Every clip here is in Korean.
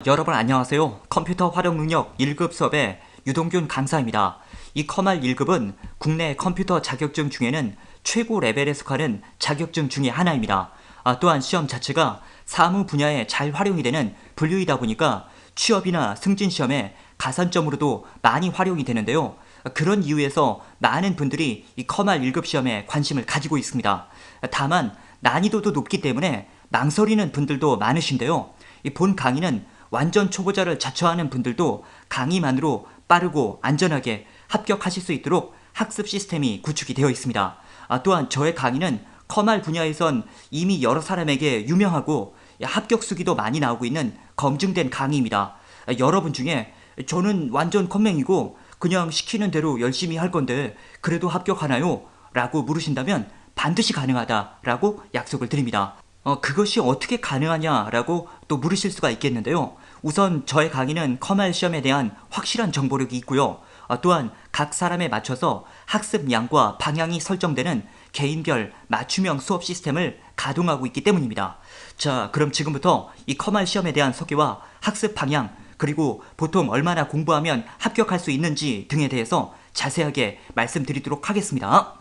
여러분 안녕하세요. 컴퓨터 활용 능력 1급 수업의 유동균 강사입니다. 이 커말 1급은 국내 컴퓨터 자격증 중에는 최고 레벨에 속하는 자격증 중의 하나입니다. 또한 시험 자체가 사무 분야에 잘 활용이 되는 분류이다 보니까 취업이나 승진 시험에 가산점으로도 많이 활용이 되는데요. 그런 이유에서 많은 분들이 이 커말 1급 시험에 관심을 가지고 있습니다. 다만 난이도도 높기 때문에 망설이는 분들도 많으신데요. 이 본 강의는 완전 초보자를 자처하는 분들도 강의만으로 빠르고 안전하게 합격하실 수 있도록 학습 시스템이 구축이 되어 있습니다. 또한 저의 강의는 커말 분야에선 이미 여러 사람에게 유명하고 합격 수기도 많이 나오고 있는 검증된 강의입니다. 여러분 중에 저는 완전 컴맹이고 그냥 시키는 대로 열심히 할 건데 그래도 합격하나요? 라고 물으신다면 반드시 가능하다라고 약속을 드립니다. 그것이 어떻게 가능하냐라고 또 물으실 수가 있겠는데요. 우선 저의 강의는 커말 시험에 대한 확실한 정보력이 있고요. 또한 각 사람에 맞춰서 학습 양과 방향이 설정되는 개인별 맞춤형 수업 시스템을 가동하고 있기 때문입니다. 자, 그럼 지금부터 이 커말 시험에 대한 소개와 학습 방향, 그리고 보통 얼마나 공부하면 합격할 수 있는지 등에 대해서 자세하게 말씀드리도록 하겠습니다.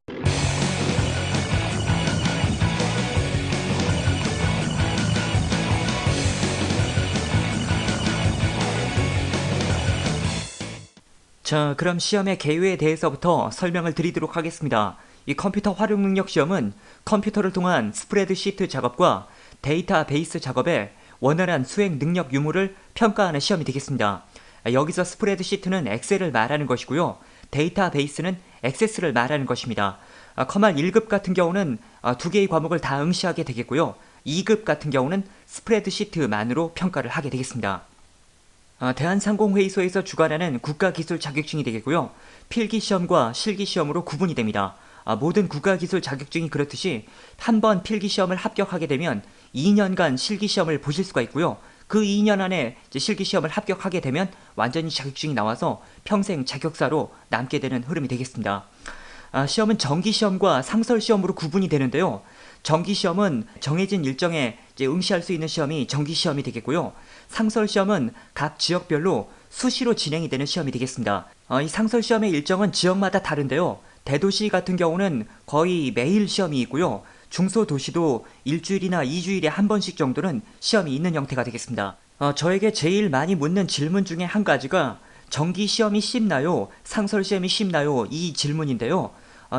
자, 그럼 시험의 개요에 대해서부터 설명을 드리도록 하겠습니다. 이 컴퓨터 활용 능력 시험은 컴퓨터를 통한 스프레드시트 작업과 데이터베이스 작업의 원활한 수행 능력 유무를 평가하는 시험이 되겠습니다. 여기서 스프레드시트는 엑셀을 말하는 것이고요. 데이터베이스는 액세스를 말하는 것입니다. 커말 1급 같은 경우는 두 개의 과목을 다 응시하게 되겠고요. 2급 같은 경우는 스프레드시트만으로 평가를 하게 되겠습니다. 대한상공회의소에서 주관하는 국가기술 자격증이 되겠고요. 필기시험과 실기시험으로 구분이 됩니다. 모든 국가기술 자격증이 그렇듯이 한 번 필기시험을 합격하게 되면 2년간 실기시험을 보실 수가 있고요. 그 2년 안에 실기시험을 합격하게 되면 완전히 자격증이 나와서 평생 자격사로 남게 되는 흐름이 되겠습니다. 시험은 정기시험과 상설시험으로 구분이 되는데요. 정기시험은 정해진 일정에 응시할 수 있는 시험이 정기시험이 되겠고요. 상설시험은 각 지역별로 수시로 진행이 되는 시험이 되겠습니다. 이 상설시험의 일정은 지역마다 다른데요. 대도시 같은 경우는 거의 매일 시험이 있고요. 중소도시도 일주일이나 2주일에 한 번씩 정도는 시험이 있는 형태가 되겠습니다. 저에게 제일 많이 묻는 질문 중에 한 가지가 정기시험이 쉽나요? 상설시험이 쉽나요? 이 질문인데요.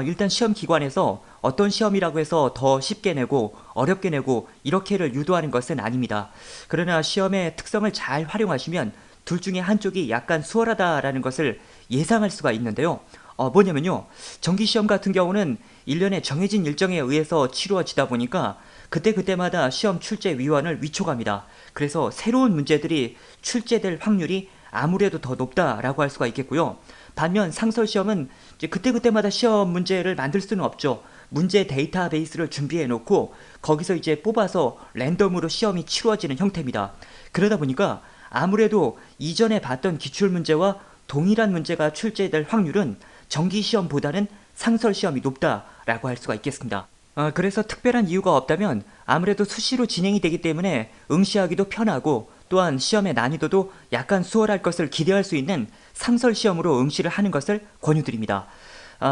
일단 시험 기관에서 어떤 시험이라고 해서 더 쉽게 내고 어렵게 내고 이렇게를 유도하는 것은 아닙니다. 그러나 시험의 특성을 잘 활용하시면 둘 중에 한쪽이 약간 수월하다라는 것을 예상할 수가 있는데요. 뭐냐면요. 정기시험 같은 경우는 1년에 정해진 일정에 의해서 치루어지다 보니까 그때그때마다 시험 출제 위원을 위촉합니다. 그래서 새로운 문제들이 출제될 확률이 아무래도 더 높다라고 할 수가 있겠고요. 반면 상설시험은 이제 그때그때마다 시험 문제를 만들 수는 없죠. 문제 데이터베이스를 준비해 놓고 거기서 이제 뽑아서 랜덤으로 시험이 치루어지는 형태입니다. 그러다 보니까 아무래도 이전에 봤던 기출문제와 동일한 문제가 출제될 확률은 정기시험보다는 상설시험이 높다라고 할 수가 있겠습니다. 그래서 특별한 이유가 없다면 아무래도 수시로 진행이 되기 때문에 응시하기도 편하고 또한 시험의 난이도도 약간 수월할 것을 기대할 수 있는 상설시험으로 응시를 하는 것을 권유드립니다.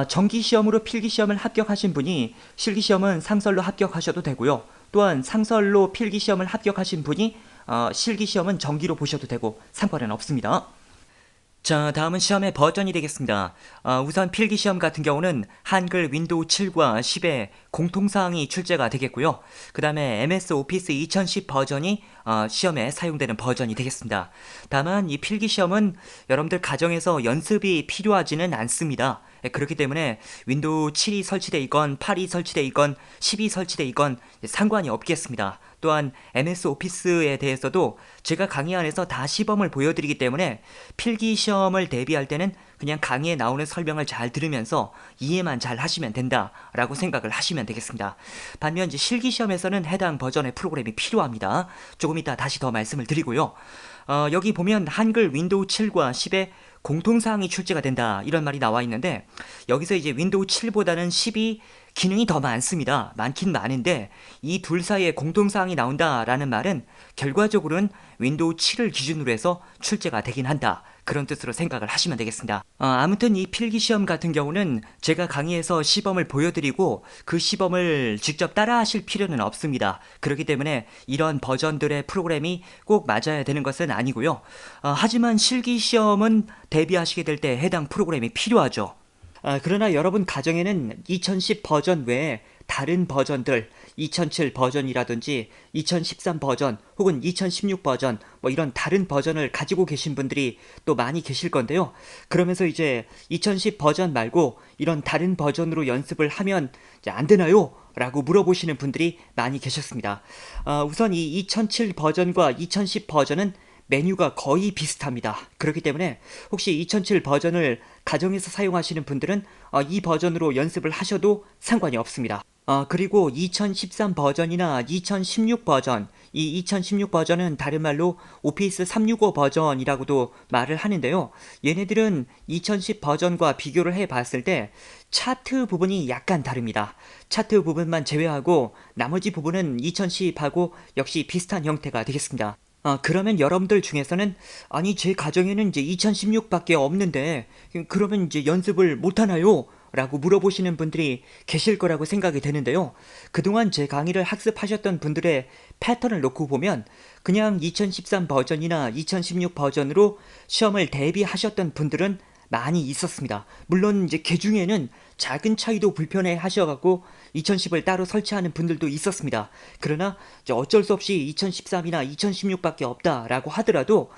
정기시험으로 필기시험을 합격하신 분이 실기시험은 상설로 합격하셔도 되고요. 또한 상설로 필기시험을 합격하신 분이 실기시험은 정기로 보셔도 되고 상관은 없습니다. 자, 다음은 시험의 버전이 되겠습니다. 우선 필기시험 같은 경우는 한글 윈도우 7과 10의 공통사항이 출제가 되겠고요. 그 다음에 MS 오피스 2010 버전이 시험에 사용되는 버전이 되겠습니다. 다만 이 필기시험은 여러분들 가정에서 연습이 필요하지는 않습니다. 그렇기 때문에 윈도우 7이 설치되어 있건 8이 설치되어 있건 10이 설치되어 있건 상관이 없겠습니다. 또한 MS 오피스에 대해서도 제가 강의 안에서 다 시범을 보여드리기 때문에 필기시험을 대비할 때는 그냥 강의에 나오는 설명을 잘 들으면서 이해만 잘 하시면 된다라고 생각을 하시면 되겠습니다. 반면 이제 실기시험에서는 해당 버전의 프로그램이 필요합니다. 조금 이따 다시 더 말씀을 드리고요. 여기 보면 한글 윈도우 7과 10의 공통사항이 출제가 된다 이런 말이 나와 있는데 여기서 이제 윈도우 7보다는 10이 기능이 더 많습니다. 많긴 많은데 이 둘 사이에 공통사항이 나온다라는 말은 결과적으로는 윈도우 7을 기준으로 해서 출제가 되긴 한다. 그런 뜻으로 생각을 하시면 되겠습니다. 아무튼 이 필기시험 같은 경우는 제가 강의에서 시범을 보여드리고 그 시범을 직접 따라하실 필요는 없습니다. 그렇기 때문에 이런 버전들의 프로그램이 꼭 맞아야 되는 것은 아니고요. 하지만 실기시험은 대비하시게 될 때 해당 프로그램이 필요하죠. 그러나 여러분 가정에는 2010 버전 외에 다른 버전들 2007 버전이라든지 2013 버전 혹은 2016 버전 뭐 이런 다른 버전을 가지고 계신 분들이 또 많이 계실 건데요. 그러면서 이제 2010 버전 말고 이런 다른 버전으로 연습을 하면 이제 안 되나요? 라고 물어보시는 분들이 많이 계셨습니다. 우선 이 2007 버전과 2010 버전은 메뉴가 거의 비슷합니다. 그렇기 때문에 혹시 2007 버전을 가정에서 사용하시는 분들은 이 버전으로 연습을 하셔도 상관이 없습니다. 그리고 2013 버전이나 2016 버전, 이 2016 버전은 다른 말로 오피스 365 버전이라고도 말을 하는데요. 얘네들은 2010 버전과 비교를 해봤을 때 차트 부분이 약간 다릅니다. 차트 부분만 제외하고 나머지 부분은 2010하고 역시 비슷한 형태가 되겠습니다. 그러면 여러분들 중에서는 아니 제 가정에는 이제 2016밖에 없는데 그러면 이제 연습을 못하나요? 라고 물어보시는 분들이 계실 거라고 생각이 되는데요. 그동안 제 강의를 학습하셨던 분들의 패턴을 놓고 보면 그냥 2013 버전이나 2016 버전으로 시험을 대비하셨던 분들은 많이 있었습니다. 물론 이제 그 중에는 작은 차이도 불편해 하셔갖고 2010을 따로 설치하는 분들도 있었습니다. 그러나 이제 어쩔 수 없이 2013이나 2016밖에 없다라고 하더라도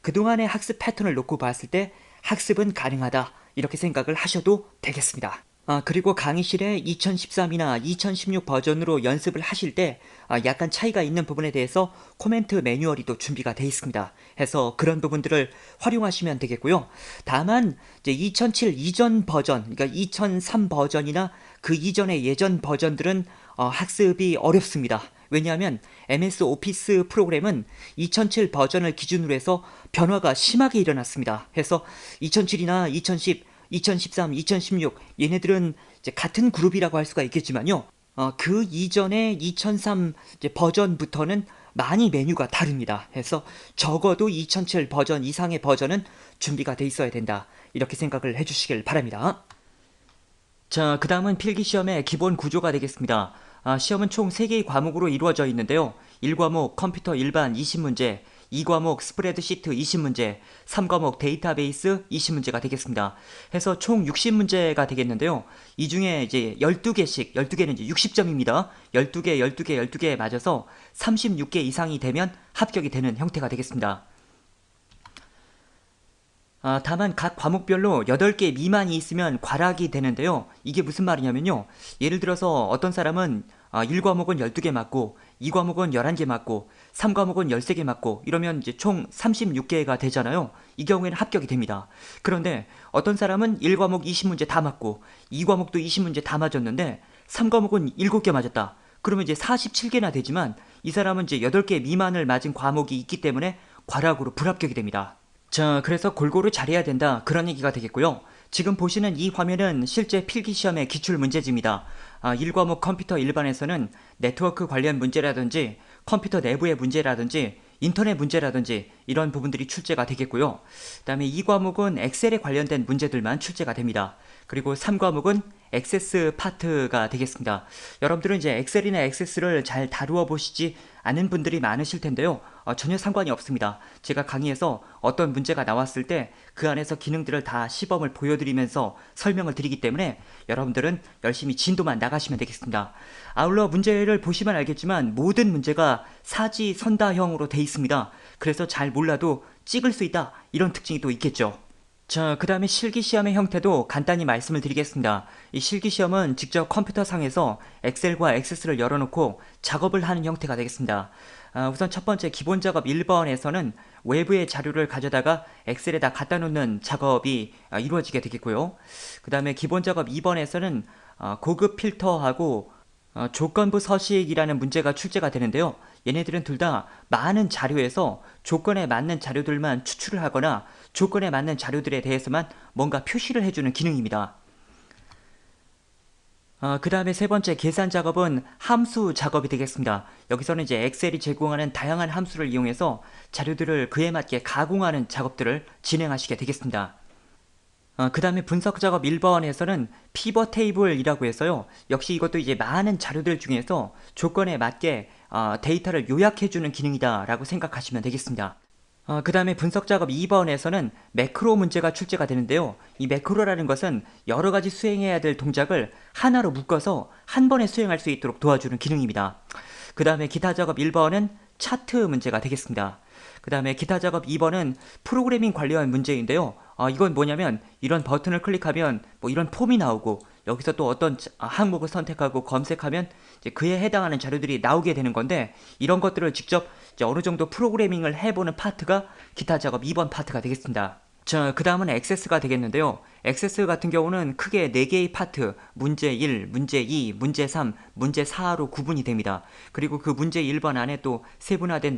그동안의 학습 패턴을 놓고 봤을 때 학습은 가능하다 이렇게 생각을 하셔도 되겠습니다. 그리고 강의실에 2013이나 2016 버전으로 연습을 하실 때 약간 차이가 있는 부분에 대해서 코멘트 매뉴얼이 또 준비가 되어 있습니다. 해서 그런 부분들을 활용하시면 되겠고요. 다만 이제 2007 이전 버전, 그러니까 2003 버전이나 그 이전의 예전 버전들은 학습이 어렵습니다. 왜냐하면 MS 오피스 프로그램은 2007 버전을 기준으로 해서 변화가 심하게 일어났습니다. 해서 2007이나 2010 2013, 2016 얘네들은 이제 같은 그룹이라고 할 수가 있겠지만요. 그 이전의 2003 이제 버전부터는 많이 메뉴가 다릅니다. 해서 적어도 2007 버전 이상의 버전은 준비가 돼 있어야 된다. 이렇게 생각을 해주시길 바랍니다. 자, 그 다음은 필기시험의 기본 구조가 되겠습니다. 시험은 총 3개의 과목으로 이루어져 있는데요. 1과목 컴퓨터 일반 20문제, 2과목 스프레드시트 20문제, 3과목 데이터베이스 20문제가 되겠습니다. 해서 총 60문제가 되겠는데요. 이 중에 이제 12개씩, 12개는 이제 60점입니다. 12개, 12개, 12개 맞아서 36개 이상이 되면 합격이 되는 형태가 되겠습니다. 다만 각 과목별로 8개 미만이 있으면 과락이 되는데요. 이게 무슨 말이냐면요. 예를 들어서 어떤 사람은 1과목은 12개 맞고 2과목은 11개 맞고 3과목은 13개 맞고 이러면 이제 총 36개가 되잖아요. 이 경우에는 합격이 됩니다. 그런데 어떤 사람은 1과목 20문제 다 맞고 2과목도 20문제 다 맞았는데 3과목은 7개 맞았다. 그러면 이제 47개나 되지만 이 사람은 이제 8개 미만을 맞은 과목이 있기 때문에 과락으로 불합격이 됩니다. 자, 그래서 골고루 잘해야 된다 그런 얘기가 되겠고요. 지금 보시는 이 화면은 실제 필기시험의 기출문제지입니다. 1과목 컴퓨터 일반에서는 네트워크 관련 문제라든지 컴퓨터 내부의 문제라든지 인터넷 문제라든지 이런 부분들이 출제가 되겠고요. 그 다음에 2과목은 엑셀에 관련된 문제들만 출제가 됩니다. 그리고 3과목은 액세스 파트가 되겠습니다. 여러분들은 이제 엑셀이나 액세스를 잘 다루어 보시지 않은 분들이 많으실 텐데요. 전혀 상관이 없습니다. 제가 강의에서 어떤 문제가 나왔을 때 그 안에서 기능들을 다 시범을 보여드리면서 설명을 드리기 때문에 여러분들은 열심히 진도만 나가시면 되겠습니다. 아울러 문제를 보시면 알겠지만 모든 문제가 사지선다형으로 돼 있습니다. 그래서 잘 몰라도 찍을 수 있다 이런 특징이 또 있겠죠. 자, 그 다음에 실기시험의 형태도 간단히 말씀을 드리겠습니다. 이 실기시험은 직접 컴퓨터상에서 엑셀과 액세스를 열어놓고 작업을 하는 형태가 되겠습니다. 우선 첫 번째 기본 작업 1번에서는 외부의 자료를 가져다가 엑셀에다 갖다 놓는 작업이 이루어지게 되겠고요. 그 다음에 기본 작업 2번에서는 고급 필터하고 조건부 서식이라는 문제가 출제가 되는데요. 얘네들은 둘 다 많은 자료에서 조건에 맞는 자료들만 추출을 하거나 조건에 맞는 자료들에 대해서만 뭔가 표시를 해주는 기능입니다. 그 다음에 세 번째 계산 작업은 함수 작업이 되겠습니다. 여기서는 이제 엑셀이 제공하는 다양한 함수를 이용해서 자료들을 그에 맞게 가공하는 작업들을 진행하시게 되겠습니다. 그 다음에 분석 작업 1번에서는 피벗 테이블이라고 해서요. 역시 이것도 이제 많은 자료들 중에서 조건에 맞게 데이터를 요약해주는 기능이다 라고 생각하시면 되겠습니다. 그 다음에 분석 작업 2번에서는 매크로 문제가 출제가 되는데요. 이 매크로라는 것은 여러 가지 수행해야 될 동작을 하나로 묶어서 한 번에 수행할 수 있도록 도와주는 기능입니다. 그 다음에 기타 작업 1번은 차트 문제가 되겠습니다. 그 다음에 기타 작업 2번은 프로그래밍 관련 문제인데요. 이건 뭐냐면 이런 버튼을 클릭하면 뭐 이런 폼이 나오고 여기서 또 어떤 항목을 선택하고 검색하면 이제 그에 해당하는 자료들이 나오게 되는 건데 이런 것들을 직접 이제 어느 정도 프로그래밍을 해보는 파트가 기타 작업 2번 파트가 되겠습니다. 자, 그 다음은 액세스가 되겠는데요. 액세스 같은 경우는 크게 4개의 파트, 문제 1, 문제 2, 문제 3, 문제 4로 구분이 됩니다. 그리고 그 문제 1번 안에 또 세분화된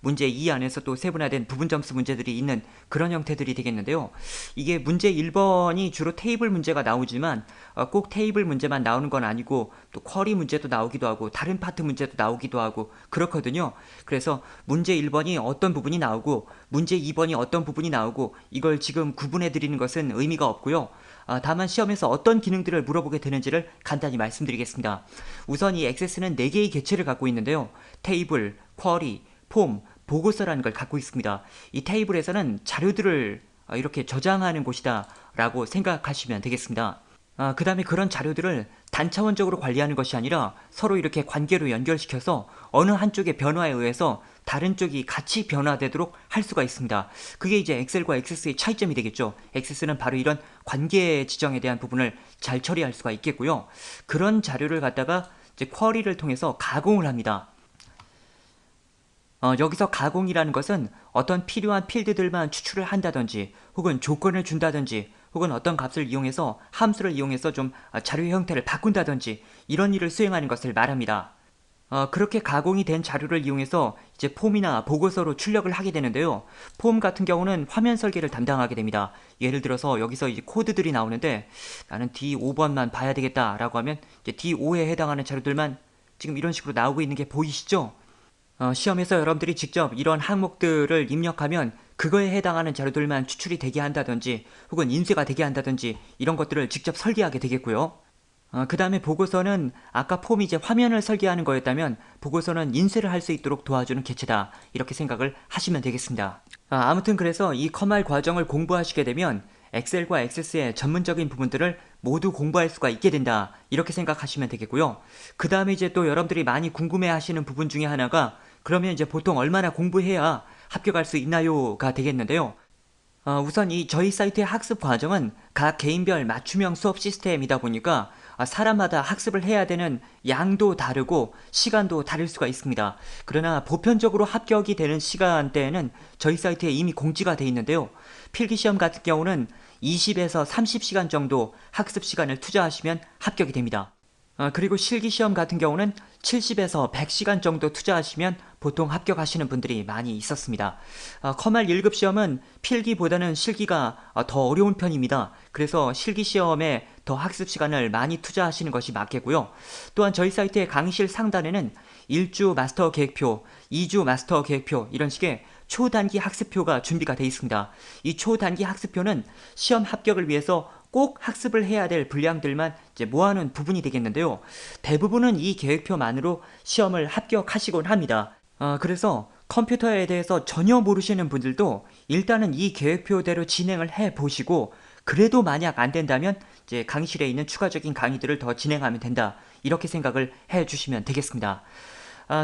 문제 2 안에서 또 세분화된 부분 점수 문제들이 있는 그런 형태들이 되겠는데요. 이게 문제 1번이 주로 테이블 문제가 나오지만 꼭 테이블 문제만 나오는 건 아니고 또 쿼리 문제도 나오기도 하고 다른 파트 문제도 나오기도 하고 그렇거든요. 그래서 문제 1번이 어떤 부분이 나오고 문제 2번이 어떤 부분이 나오고 이걸 지금 구분해 드리는 것은 의미가 없고요. 다만 시험에서 어떤 기능들을 물어보게 되는지를 간단히 말씀드리겠습니다. 우선 이 액세스는 4개의 개체를 갖고 있는데요. 테이블, 쿼리, 폼, 보고서라는 걸 갖고 있습니다. 이 테이블에서는 자료들을 이렇게 저장하는 곳이다 라고 생각하시면 되겠습니다. 그 다음에 그런 자료들을 단차원적으로 관리하는 것이 아니라 서로 이렇게 관계로 연결시켜서 어느 한쪽의 변화에 의해서 다른 쪽이 같이 변화되도록 할 수가 있습니다. 그게 이제 엑셀과 액세스의 차이점이 되겠죠. 액세스는 바로 이런 관계 지정에 대한 부분을 잘 처리할 수가 있겠고요. 그런 자료를 갖다가 이제 쿼리를 통해서 가공을 합니다. 여기서 가공이라는 것은 어떤 필요한 필드들만 추출을 한다든지 혹은 조건을 준다든지 혹은 어떤 값을 이용해서 함수를 이용해서 좀 자료의 형태를 바꾼다든지 이런 일을 수행하는 것을 말합니다. 그렇게 가공이 된 자료를 이용해서 이제 폼이나 보고서로 출력을 하게 되는데요. 폼 같은 경우는 화면 설계를 담당하게 됩니다. 예를 들어서 여기서 이제 코드들이 나오는데 나는 D5번만 봐야 되겠다라고 하면 이제 D5에 해당하는 자료들만 지금 이런 식으로 나오고 있는 게 보이시죠? 시험에서 여러분들이 직접 이런 항목들을 입력하면 그거에 해당하는 자료들만 추출이 되게 한다든지 혹은 인쇄가 되게 한다든지 이런 것들을 직접 설계하게 되겠고요. 그 다음에 보고서는 아까 폼이 이제 화면을 설계하는 거였다면 보고서는 인쇄를 할 수 있도록 도와주는 개체다 이렇게 생각을 하시면 되겠습니다. 아무튼 그래서 이 커말 과정을 공부하시게 되면 엑셀과 액세스의 전문적인 부분들을 모두 공부할 수가 있게 된다 이렇게 생각하시면 되겠고요. 그 다음에 이제 또 여러분들이 많이 궁금해 하시는 부분 중에 하나가 그러면 이제 보통 얼마나 공부해야 합격할 수 있나요가 되겠는데요. 우선 이 저희 사이트의 학습 과정은 각 개인별 맞춤형 수업 시스템이다 보니까 사람마다 학습을 해야 되는 양도 다르고 시간도 다를 수가 있습니다. 그러나 보편적으로 합격이 되는 시간대에는 저희 사이트에 이미 공지가 되어 있는데요. 필기시험 같은 경우는 20에서 30시간 정도 학습 시간을 투자하시면 합격이 됩니다. 그리고 실기시험 같은 경우는 70에서 100시간 정도 투자하시면 보통 합격하시는 분들이 많이 있었습니다. 커말 1급 시험은 필기보다는 실기가 더 어려운 편입니다. 그래서 실기시험에 더 학습 시간을 많이 투자하시는 것이 맞겠고요. 또한 저희 사이트의 강의실 상단에는 1주 마스터 계획표, 2주 마스터 계획표 이런 식의 초단기 학습표가 준비가 되어 있습니다. 이 초단기 학습표는 시험 합격을 위해서 꼭 학습을 해야 될 분량들만 이제 모아놓은 부분이 되겠는데요. 대부분은 이 계획표만으로 시험을 합격하시곤 합니다. 그래서 컴퓨터에 대해서 전혀 모르시는 분들도 일단은 이 계획표대로 진행을 해 보시고 그래도 만약 안 된다면 이제 강의실에 있는 추가적인 강의들을 더 진행하면 된다. 이렇게 생각을 해 주시면 되겠습니다.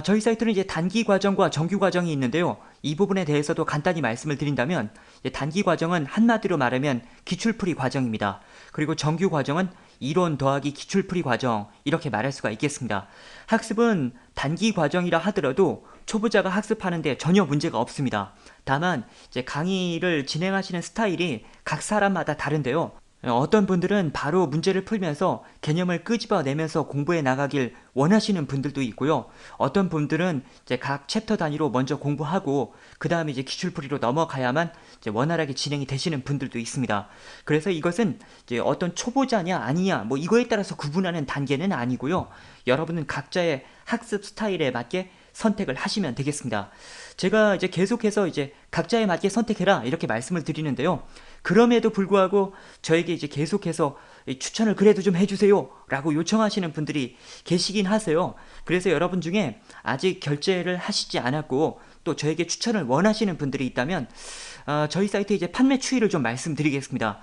저희 사이트는 이제 단기 과정과 정규 과정이 있는데요. 이 부분에 대해서도 간단히 말씀을 드린다면 단기 과정은 한마디로 말하면 기출풀이 과정입니다. 그리고 정규 과정은 이론 더하기 기출풀이 과정 이렇게 말할 수가 있겠습니다. 학습은 단기 과정이라 하더라도 초보자가 학습하는데 전혀 문제가 없습니다. 다만 이제 강의를 진행하시는 스타일이 각 사람마다 다른데요. 어떤 분들은 바로 문제를 풀면서 개념을 끄집어내면서 공부해 나가길 원하시는 분들도 있고요. 어떤 분들은 이제 각 챕터 단위로 먼저 공부하고 그 다음에 이제 기출풀이로 넘어가야만 이제 원활하게 진행이 되시는 분들도 있습니다. 그래서 이것은 이제 어떤 초보자냐 아니냐 뭐 이거에 따라서 구분하는 단계는 아니고요. 여러분은 각자의 학습 스타일에 맞게 선택을 하시면 되겠습니다. 제가 이제 계속해서 이제 각자에 맞게 선택해라 이렇게 말씀을 드리는데요. 그럼에도 불구하고 저에게 이제 계속해서 추천을 그래도 좀 해주세요 라고 요청하시는 분들이 계시긴 하세요. 그래서 여러분 중에 아직 결제를 하시지 않았고 또 저에게 추천을 원하시는 분들이 있다면 저희 사이트 이제 판매 추이를 좀 말씀드리겠습니다.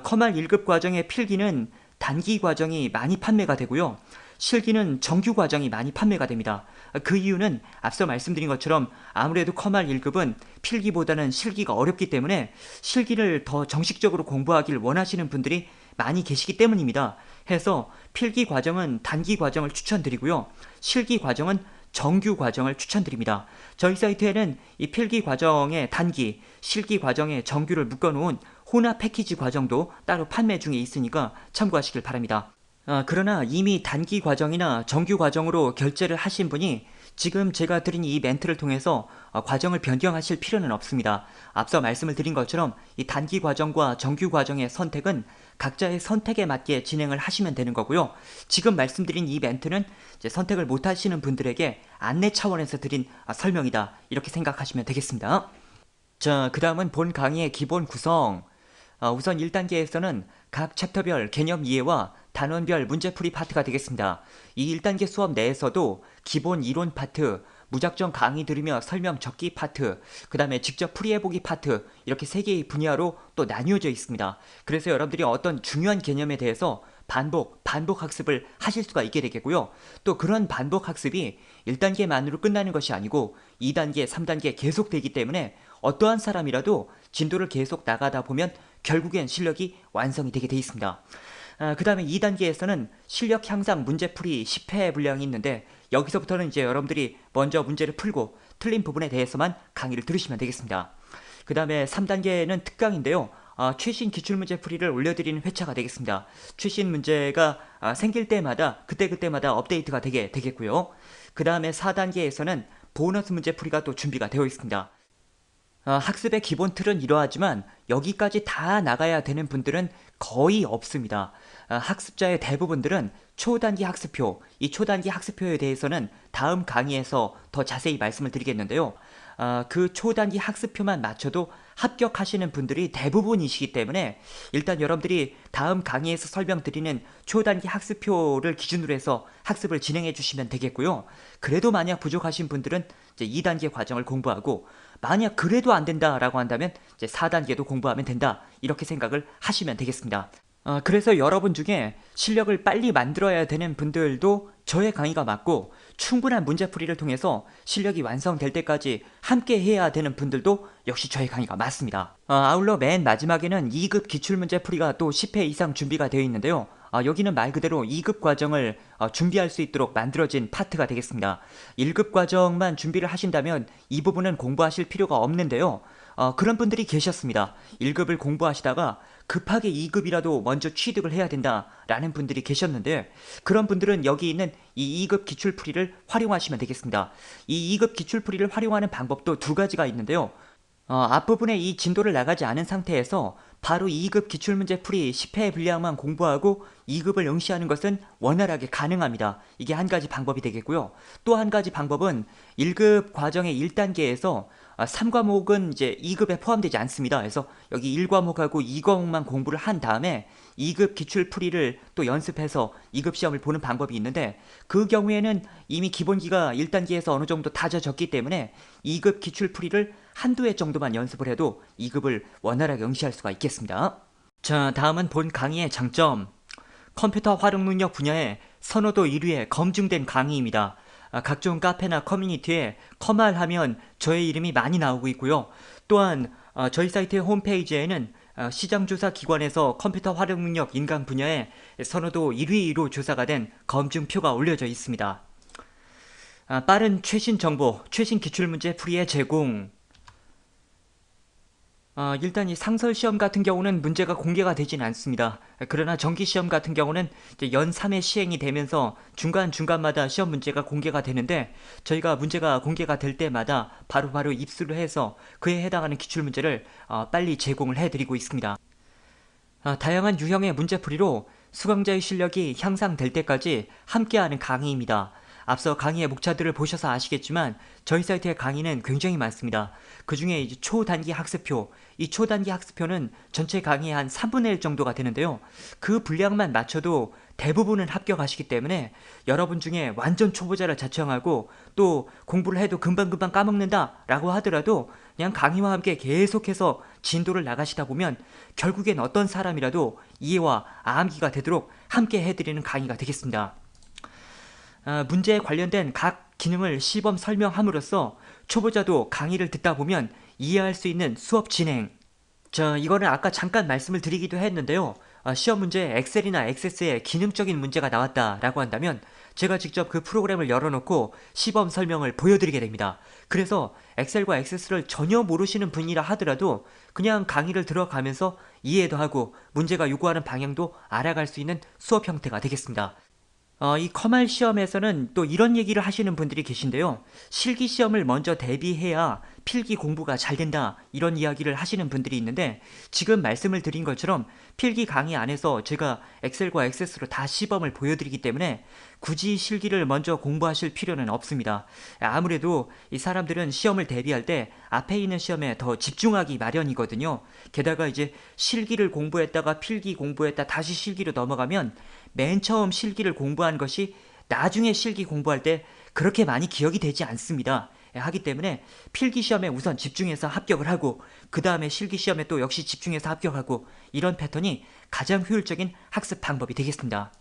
커말 1급 과정의 필기는 단기 과정이 많이 판매가 되고요. 실기는 정규 과정이 많이 판매가 됩니다. 그 이유는 앞서 말씀드린 것처럼 아무래도 커말 1급은 필기보다는 실기가 어렵기 때문에 실기를 더 정식적으로 공부하길 원하시는 분들이 많이 계시기 때문입니다. 해서 필기 과정은 단기 과정을 추천드리고요. 실기 과정은 정규 과정을 추천드립니다. 저희 사이트에는 이 필기 과정의 단기, 실기 과정의 정규를 묶어놓은 혼합 패키지 과정도 따로 판매 중에 있으니까 참고하시길 바랍니다. 그러나 이미 단기 과정이나 정규 과정으로 결제를 하신 분이 지금 제가 드린 이 멘트를 통해서 과정을 변경하실 필요는 없습니다. 앞서 말씀을 드린 것처럼 이 단기 과정과 정규 과정의 선택은 각자의 선택에 맞게 진행을 하시면 되는 거고요. 지금 말씀드린 이 멘트는 이제 선택을 못 하시는 분들에게 안내 차원에서 드린 설명이다. 이렇게 생각하시면 되겠습니다. 자, 그 다음은 본 강의의 기본 구성. 우선 1단계에서는 각 챕터별 개념 이해와 단원별 문제풀이 파트가 되겠습니다. 이 1단계 수업 내에서도 기본 이론 파트, 무작정 강의 들으며 설명 적기 파트, 그 다음에 직접 풀이해보기 파트 이렇게 3개의 분야로 또 나뉘어져 있습니다. 그래서 여러분들이 어떤 중요한 개념에 대해서 반복 학습을 하실 수가 있게 되겠고요. 또 그런 반복 학습이 1단계만으로 끝나는 것이 아니고 2단계, 3단계 계속 되기 때문에 어떠한 사람이라도 진도를 계속 나가다 보면 결국엔 실력이 완성이 되게 돼 있습니다. 그 다음에 2단계에서는 실력 향상 문제풀이 10회 분량이 있는데 여기서부터는 이제 여러분들이 먼저 문제를 풀고 틀린 부분에 대해서만 강의를 들으시면 되겠습니다. 그 다음에 3단계는 특강인데요. 최신 기출문제풀이를 올려드리는 회차가 되겠습니다. 최신 문제가 생길 때마다 그때마다 업데이트가 되게 되겠고요. 그 다음에 4단계에서는 보너스 문제풀이가 또 준비가 되어 있습니다. 학습의 기본 틀은 이러하지만 여기까지 다 나가야 되는 분들은 거의 없습니다. 학습자의 대부분들은 초단기 학습표, 이 초단기 학습표에 대해서는 다음 강의에서 더 자세히 말씀을 드리겠는데요. 그 초단기 학습표만 맞춰도 합격하시는 분들이 대부분이시기 때문에 일단 여러분들이 다음 강의에서 설명드리는 초단기 학습표를 기준으로 해서 학습을 진행해 주시면 되겠고요. 그래도 만약 부족하신 분들은 이제 2단계 과정을 공부하고 만약 그래도 안 된다라고 한다면 이제 4단계도 공부하면 된다 이렇게 생각을 하시면 되겠습니다. 그래서 여러분 중에 실력을 빨리 만들어야 되는 분들도 저의 강의가 맞고 충분한 문제풀이를 통해서 실력이 완성될 때까지 함께 해야 되는 분들도 역시 저의 강의가 맞습니다. 아울러 맨 마지막에는 2급 기출문제풀이가 또 10회 이상 준비가 되어 있는데요. 여기는 말 그대로 2급 과정을 준비할 수 있도록 만들어진 파트가 되겠습니다. 1급 과정만 준비를 하신다면 이 부분은 공부하실 필요가 없는데요. 그런 분들이 계셨습니다. 1급을 공부하시다가 급하게 2급이라도 먼저 취득을 해야 된다라는 분들이 계셨는데 그런 분들은 여기 있는 이 2급 기출풀이를 활용하시면 되겠습니다. 이 2급 기출풀이를 활용하는 방법도 두 가지가 있는데요. 앞부분에 이 진도를 나가지 않은 상태에서 바로 2급 기출문제풀이 10회 분량만 공부하고 2급을 응시하는 것은 원활하게 가능합니다. 이게 한 가지 방법이 되겠고요. 또 한 가지 방법은 1급 과정의 1단계에서 3과목은 이제 2급에 포함되지 않습니다. 그래서 여기 1과목하고 2과목만 공부를 한 다음에 2급 기출풀이를 또 연습해서 2급 시험을 보는 방법이 있는데 그 경우에는 이미 기본기가 1단계에서 어느 정도 다져졌기 때문에 2급 기출풀이를 한두 회 정도만 연습을 해도 2급을 원활하게 응시할 수가 있겠습니다. 자, 다음은 본 강의의 장점. 컴퓨터 활용 능력 분야의 선호도 1위에 검증된 강의입니다. 각종 카페나 커뮤니티에 커말하면 저의 이름이 많이 나오고 있고요. 또한 저희 사이트의 홈페이지에는 시장조사 기관에서 컴퓨터 활용 능력 인강 분야의 선호도 1위로 조사가 된 검증표가 올려져 있습니다. 빠른 최신 정보, 최신 기출문제 풀이의 제공. 일단 이 상설 시험 같은 경우는 문제가 공개가 되진 않습니다. 그러나 정기 시험 같은 경우는 이제 연 3회 시행이 되면서 중간중간마다 시험 문제가 공개가 되는데 저희가 문제가 공개가 될 때마다 바로바로 입수를 해서 그에 해당하는 기출 문제를 빨리 제공을 해드리고 있습니다. 다양한 유형의 문제풀이로 수강자의 실력이 향상될 때까지 함께하는 강의입니다. 앞서 강의의 목차들을 보셔서 아시겠지만 저희 사이트의 강의는 굉장히 많습니다. 그 중에 이제 초단기 학습표, 이 초단기 학습표는 전체 강의의 한 3분의 1 정도가 되는데요. 그 분량만 맞춰도 대부분은 합격하시기 때문에 여러분 중에 완전 초보자를 자청하고 또 공부를 해도 금방금방 까먹는다 라고 하더라도 그냥 강의와 함께 계속해서 진도를 나가시다 보면 결국엔 어떤 사람이라도 이해와 암기가 되도록 함께 해드리는 강의가 되겠습니다. 문제에 관련된 각 기능을 시범 설명함으로써 초보자도 강의를 듣다 보면 이해할 수 있는 수업 진행. 이거는 아까 잠깐 말씀을 드리기도 했는데요. 시험 문제에 엑셀이나 액세스에 기능적인 문제가 나왔다라고 한다면 제가 직접 그 프로그램을 열어놓고 시범 설명을 보여드리게 됩니다. 그래서 엑셀과 액세스를 전혀 모르시는 분이라 하더라도 그냥 강의를 들어가면서 이해도 하고 문제가 요구하는 방향도 알아갈 수 있는 수업 형태가 되겠습니다. 이 커말 시험에서는 또 이런 얘기를 하시는 분들이 계신데요. 실기 시험을 먼저 대비해야 필기 공부가 잘 된다 이런 이야기를 하시는 분들이 있는데 지금 말씀을 드린 것처럼 필기 강의 안에서 제가 엑셀과 액세스로 다 시범을 보여드리기 때문에 굳이 실기를 먼저 공부하실 필요는 없습니다. 아무래도 이 사람들은 시험을 대비할 때 앞에 있는 시험에 더 집중하기 마련이거든요. 게다가 이제 실기를 공부했다가 필기 공부했다 다시 실기로 넘어가면 맨 처음 실기를 공부한 것이 나중에 실기 공부할 때 그렇게 많이 기억이 되지 않습니다. 하기 때문에 필기 시험에 우선 집중해서 합격을 하고 그 다음에 실기 시험에 또 역시 집중해서 합격하고 이런 패턴이 가장 효율적인 학습 방법이 되겠습니다.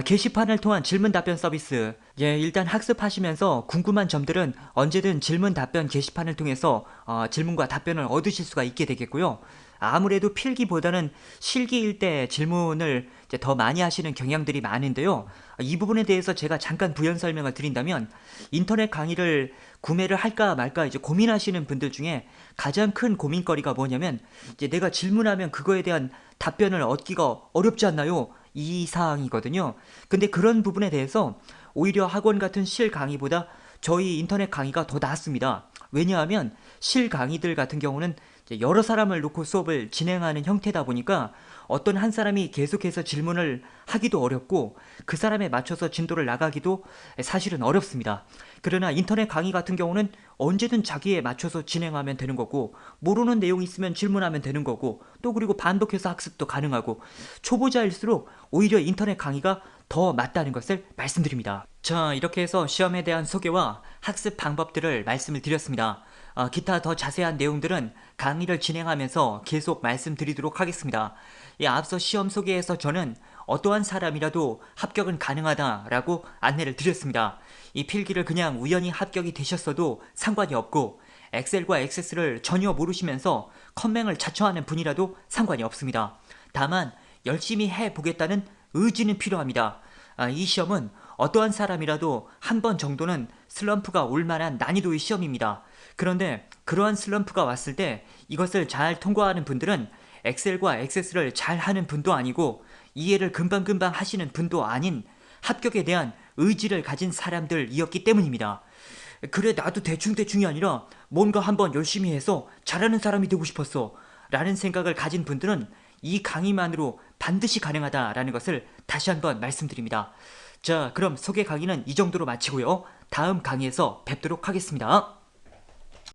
게시판을 통한 질문 답변 서비스. 일단 학습하시면서 궁금한 점들은 언제든 질문 답변 게시판을 통해서 질문과 답변을 얻으실 수가 있게 되겠고요. 아무래도 필기보다는 실기일 때 질문을 이제 더 많이 하시는 경향들이 많은데요. 이 부분에 대해서 제가 잠깐 부연 설명을 드린다면 인터넷 강의를 구매를 할까 말까 이제 고민하시는 분들 중에 가장 큰 고민거리가 뭐냐면 이제 내가 질문하면 그거에 대한 답변을 얻기가 어렵지 않나요? 이 사항이거든요. 근데 그런 부분에 대해서 오히려 학원 같은 실 강의보다 저희 인터넷 강의가 더 낫습니다. 왜냐하면 실 강의들 같은 경우는 여러 사람을 놓고 수업을 진행하는 형태다 보니까 어떤 한 사람이 계속해서 질문을 하기도 어렵고 그 사람에 맞춰서 진도를 나가기도 사실은 어렵습니다. 그러나 인터넷 강의 같은 경우는 언제든 자기에 맞춰서 진행하면 되는 거고 모르는 내용이 있으면 질문하면 되는 거고 또 그리고 반복해서 학습도 가능하고 초보자일수록 오히려 인터넷 강의가 더 맞다는 것을 말씀드립니다. 자, 이렇게 해서 시험에 대한 소개와 학습 방법들을 말씀을 드렸습니다. 기타 더 자세한 내용들은 강의를 진행하면서 계속 말씀드리도록 하겠습니다. 앞서 시험 소개에서 저는 어떠한 사람이라도 합격은 가능하다라고 안내를 드렸습니다. 이 필기를 그냥 우연히 합격이 되셨어도 상관이 없고 엑셀과 액세스를 전혀 모르시면서 컴맹을 자처하는 분이라도 상관이 없습니다. 다만 열심히 해보겠다는 의지는 필요합니다. 이 시험은 어떠한 사람이라도 한 번 정도는 슬럼프가 올 만한 난이도의 시험입니다. 그런데 그러한 슬럼프가 왔을 때 이것을 잘 통과하는 분들은 엑셀과 액세스를 잘 하는 분도 아니고 이해를 금방금방 하시는 분도 아닌 합격에 대한 의지를 가진 사람들이었기 때문입니다. 그래, 나도 대충대충이 아니라 뭔가 한번 열심히 해서 잘하는 사람이 되고 싶었어 라는 생각을 가진 분들은 이 강의만으로 반드시 가능하다라는 것을 다시 한번 말씀드립니다. 자, 그럼 소개 강의는 이 정도로 마치고요. 다음 강의에서 뵙도록 하겠습니다.